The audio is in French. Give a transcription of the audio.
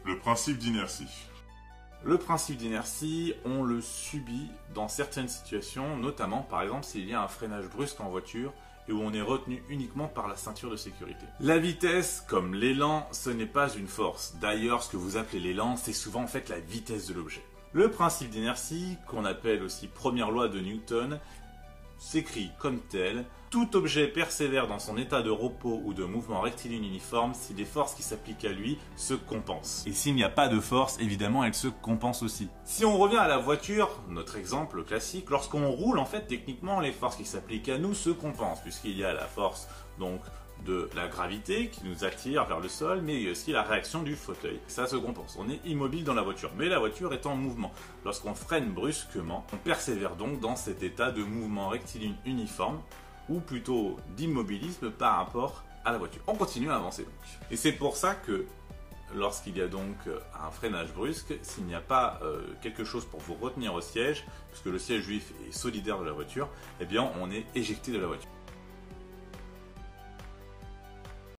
Le principe d'inertie. Le principe d'inertie, on le subit dans certaines situations, notamment par exemple s'il y a un freinage brusque en voiture et où on est retenu uniquement par la ceinture de sécurité. La vitesse, comme l'élan, ce n'est pas une force. D'ailleurs, ce que vous appelez l'élan, c'est souvent en fait la vitesse de l'objet. Le principe d'inertie, qu'on appelle aussi première loi de Newton, s'écrit comme tel: tout objet persévère dans son état de repos ou de mouvement rectiligne uniforme si les forces qui s'appliquent à lui se compensent. Et s'il n'y a pas de force, évidemment, elles se compensent aussi. Si on revient à la voiture, notre exemple classique, lorsqu'on roule, en fait, techniquement, les forces qui s'appliquent à nous se compensent, puisqu'il y a la force, donc, de la gravité qui nous attire vers le sol, mais aussi la réaction du fauteuil. Ça se compense. On est immobile dans la voiture, mais la voiture est en mouvement. Lorsqu'on freine brusquement, on persévère donc dans cet état de mouvement rectiligne uniforme, ou plutôt d'immobilisme par rapport à la voiture. On continue à avancer donc. Et c'est pour ça que lorsqu'il y a donc un freinage brusque, s'il n'y a pas quelque chose pour vous retenir au siège, puisque le siège juif est solidaire de la voiture, eh bien on est éjecté de la voiture.